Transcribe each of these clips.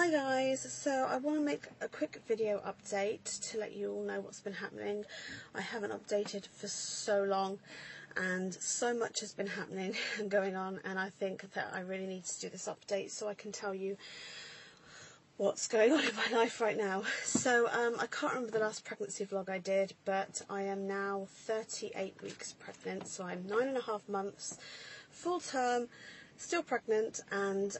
Hi guys, so I want to make a quick video update to let you all know what's been happening. I haven't updated for so long and so much has been happening and going on, and I think that I really need to do this update so I can tell you what's going on in my life right now. So I can't remember the last pregnancy vlog I did, but I am now 38 weeks pregnant, so I'm 9.5 months, full term, still pregnant, and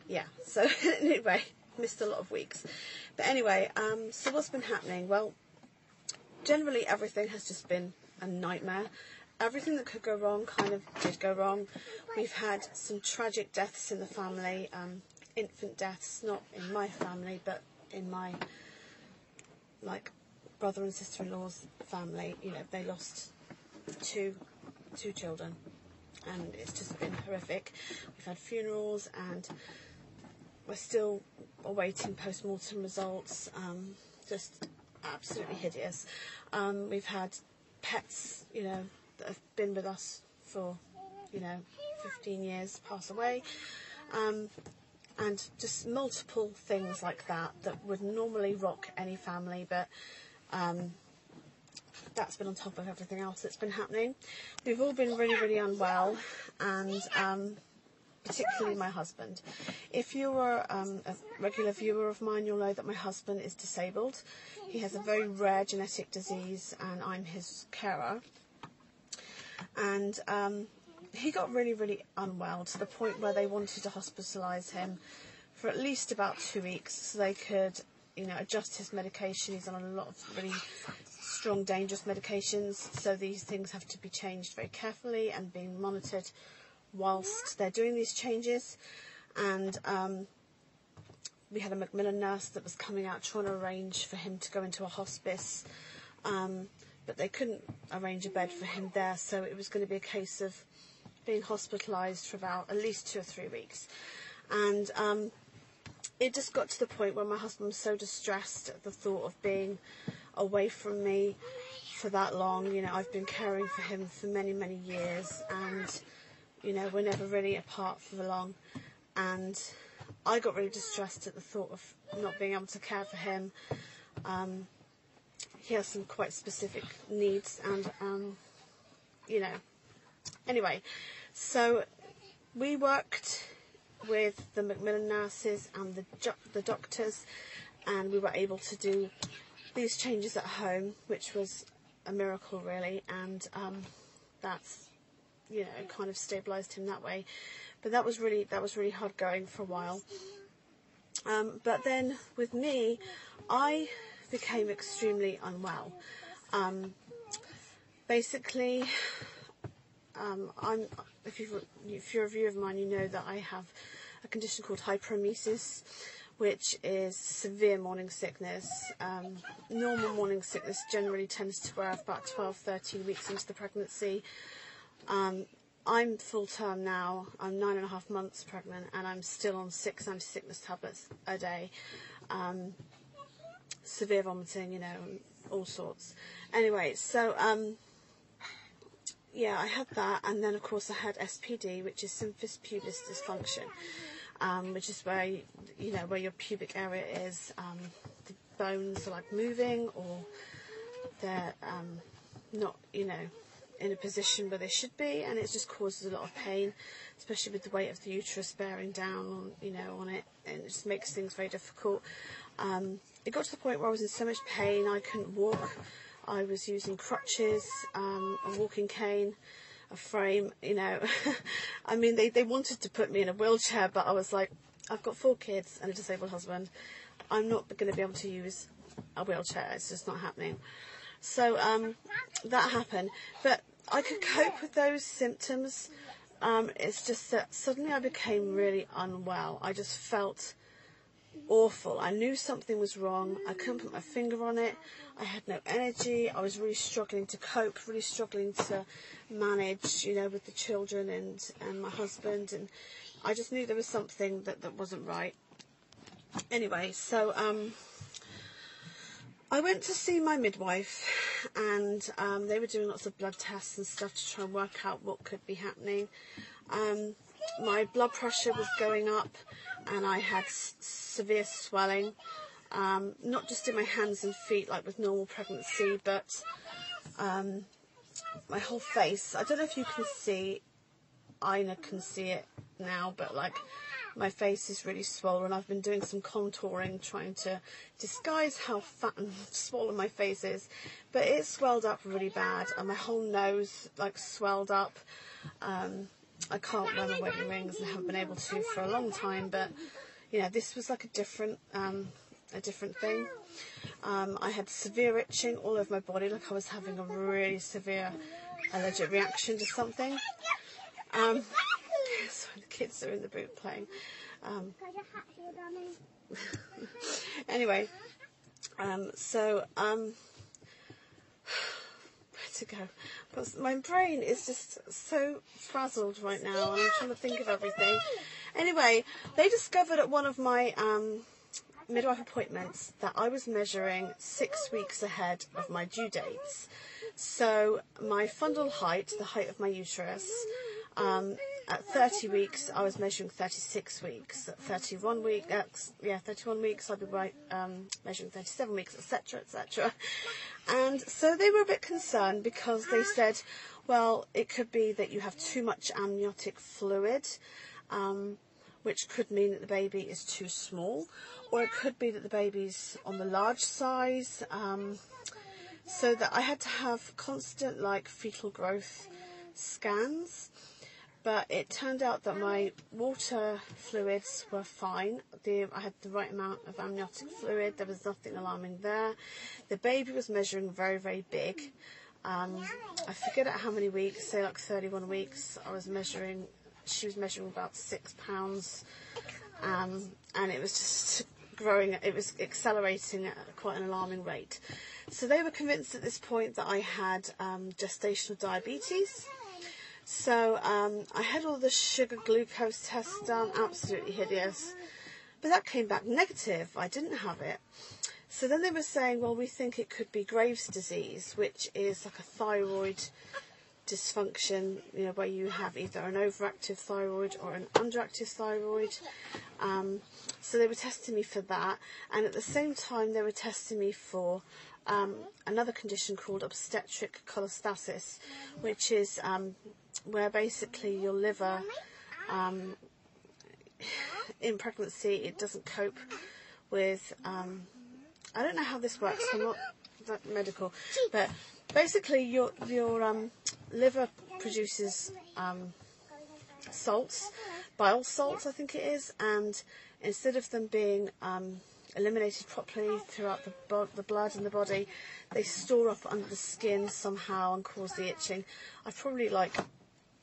yeah, so anyway, missed a lot of weeks. But anyway, so what's been happening? Well, generally everything has just been a nightmare. Everything that could go wrong kind of did go wrong. We've had some tragic deaths in the family, infant deaths, not in my family, but in my, brother and sister-in-law's family. You know, they lost two children, and it's just been horrific. We've had funerals, and we're still awaiting post-mortem results. Just absolutely hideous. We've had pets, you know, that have been with us for, 15 years pass away. And just multiple things like that would normally rock any family, but that's been on top of everything else that's been happening. We've all been really, really unwell, and particularly my husband. If you're a regular viewer of mine, you'll know that my husband is disabled. He has a very rare genetic disease, and I'm his carer. And he got really, really unwell to the point where they wanted to hospitalise him for at least about 2 weeks so they could, adjust his medication. He's on a lot of really strong, dangerous medications, so these things have to be changed very carefully and being monitored whilst they're doing these changes. And we had a Macmillan nurse that was coming out trying to arrange for him to go into a hospice, but they couldn't arrange a bed for him there, so it was going to be a case of being hospitalised for about at least 2 or 3 weeks. And it just got to the point where my husband was so distressed at the thought of being away from me for that long. I've been caring for him for many, many years, and we're never really apart for long. And I got really distressed at the thought of not being able to care for him. He has some quite specific needs, and anyway, so we worked with the Macmillan nurses and the doctors, and we were able to do these changes at home, which was a miracle really, and that's kind of stabilised him that way. But that was really hard going for a while. But then with me, I became extremely unwell. Basically, if you're a viewer of mine, you know that I have a condition called hyperemesis, which is severe morning sickness. Normal morning sickness generally tends to wear off about 12-13 weeks into the pregnancy. I'm full term now. I'm 9.5 months pregnant, and I'm still on 6 anti-sickness tablets a day. Severe vomiting, all sorts. Anyway, so yeah, I had that, and then of course I had SPD, which is symphysis pubis dysfunction, which is where where your pubic area is. The bones are moving, or they're not in a position where they should be, and it just causes a lot of pain, especially with the weight of the uterus bearing down on it, and it just makes things very difficult. It got to the point where I was in so much pain I couldn't walk. I was using crutches, a walking cane, a frame, I mean, they wanted to put me in a wheelchair, but I was like, I've got 4 kids and a disabled husband. I'm not going to be able to use a wheelchair. It's just not happening. So that happened. But I could cope with those symptoms. It's just that suddenly I became really unwell. I just felt awful. I knew something was wrong. I couldn't put my finger on it. I had no energy. I was really struggling to cope, really struggling to manage, with the children and my husband. And I just knew there was something that wasn't right. Anyway, so I went to see my midwife, and they were doing lots of blood tests and stuff to try and work out what could be happening. My blood pressure was going up. and I had severe swelling, not just in my hands and feet like with normal pregnancy, but my whole face. I don't know if you can see, Ina can see it now, but like my face is really swollen. I've been doing some contouring trying to disguise how fat and swollen my face is, but it swelled up really bad, and my whole nose like swelled up. I can't wear my wedding rings and haven't been able to for a long time, but you know, this was like a different thing. I had severe itching all over my body, like I was having a really severe allergic reaction to something. So the kids are in the boot playing. Anyway, where to go? But my brain is just so frazzled right now, and I'm trying to think of everything. Anyway, they discovered at one of my midwife appointments that I was measuring 6 weeks ahead of my due dates. So my fundal height, the height of my uterus, at 30 weeks, I was measuring 36 weeks. At 31 weeks, I'd be measuring 37 weeks, etc., etc. And so they were a bit concerned because they said, well, it could be that you have too much amniotic fluid, which could mean that the baby is too small, or it could be that the baby's on the large size, so that I had to have constant like fetal growth scans. But it turned out that my water fluids were fine. I had the right amount of amniotic fluid. There was nothing alarming there. The baby was measuring very, very big. I figured out how many weeks, say like 31 weeks, she was measuring about 6 pounds. And it was just growing, it was accelerating at quite an alarming rate. So they were convinced at this point that I had gestational diabetes. So I had all the sugar glucose tests done, absolutely hideous. But that came back negative. I didn't have it. So then they were saying, well, we think it could be Graves' disease, which is like a thyroid dysfunction, you know, where you have either an overactive thyroid or an underactive thyroid. So they were testing me for that. And at the same time, they were testing me for another condition called obstetric cholestasis, which is where basically your liver, in pregnancy, it doesn't cope with, I don't know how this works, I'm not that medical, but basically your liver produces salts, bile salts I think it is, and instead of them being eliminated properly throughout the blood in the body, they store up under the skin somehow and cause the itching. I've probably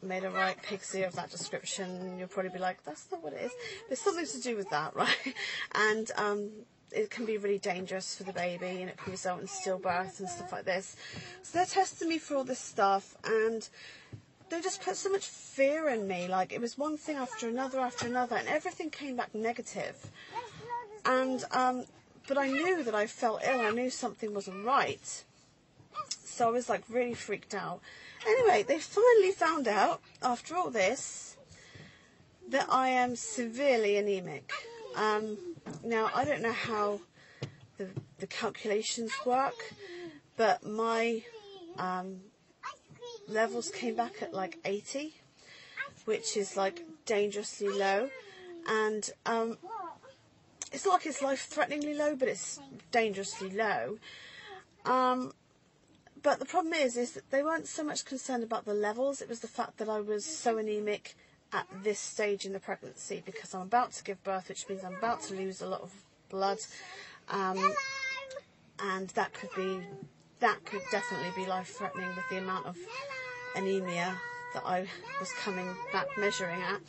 made a right pig's ear of that description. You'll probably be like, that's not what it is. There's something to do with that, right? And it can be really dangerous for the baby, and it can result in stillbirth and stuff like this. So they're testing me for all this stuff, and they just put so much fear in me. Like, it was one thing after another, and everything came back negative. And but I knew that I felt ill. I knew something wasn't right. So I was really freaked out. Anyway, they finally found out, after all this, that I am severely anemic. Now, I don't know how the calculations work, but my levels came back at 80, which is dangerously low. And it's not like it's life-threateningly low, but it's dangerously low. But the problem is that they weren't so much concerned about the levels. It was the fact that I was so anemic at this stage in the pregnancy, because I'm about to give birth, which means I'm about to lose a lot of blood, and that could definitely be life-threatening with the amount of anemia that I was coming back measuring at.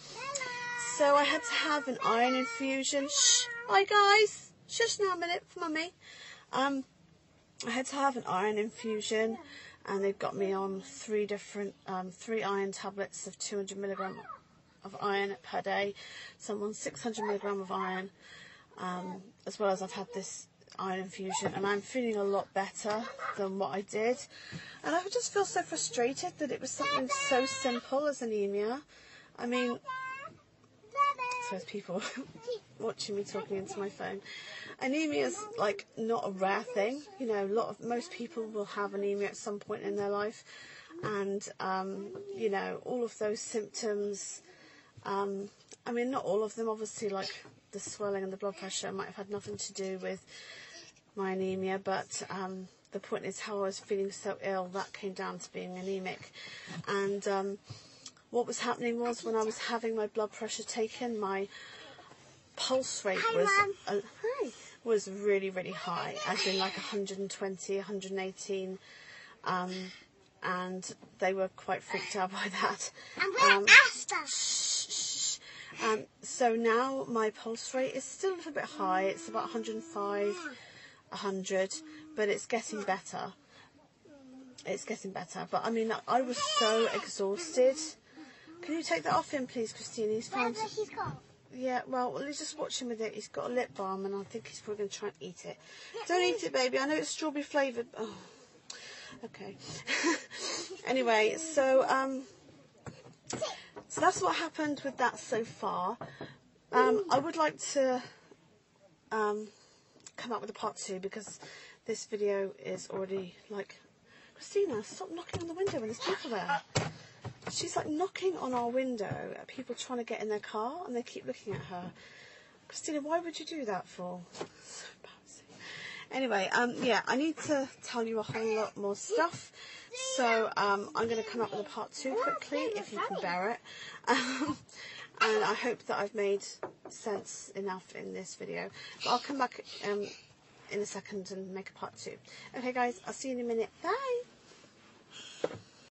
So I had to have an iron infusion. Shh! Hi guys! Shush now a minute for mummy. I had to have an iron infusion, and they've got me on 3 iron tablets of 200 milligram of iron per day. So I'm on 600 milligram of iron, as well as I've had this iron infusion, and I'm feeling a lot better than what I did. And I just feel so frustrated that it was something so simple as anemia. I mean, so people watching me talking into my phone. Anemia is like not a rare thing. You know, most people will have anemia at some point in their life, and you know, all of those symptoms. I mean, not all of them. Obviously, like the swelling and the blood pressure might have had nothing to do with my anemia, but the point is how I was feeling so ill, that came down to being anemic. And what was happening was when I was having my blood pressure taken, my pulse rate was really, really high, as in like 120, 118, and they were quite freaked out by that. So now my pulse rate is still a little bit high. It's about 105, 100, but it's getting better. It's getting better. But I mean, I was so exhausted. Can you take that off him, please, Christine? He's found. He's got. Yeah, well, let's just watch him with it. He's got a lip balm, and I think he's probably going to try and eat it. Don't eat it, baby. I know it's strawberry flavoured. Oh, okay. Anyway, so that's what happened with that so far. I would like to come up with a part 2 because this video is already like... Christina, stop knocking on the window when there's people there. She's like knocking on our window at people trying to get in their car, and they keep looking at her. Christina, why would you do that for? So embarrassing. Anyway, yeah, I need to tell you a whole lot more stuff. So I'm going to come up with a part 2 quickly, if you can bear it. And I hope that I've made sense enough in this video. But I'll come back in a second and make a part 2. Okay, guys, I'll see you in a minute. Bye.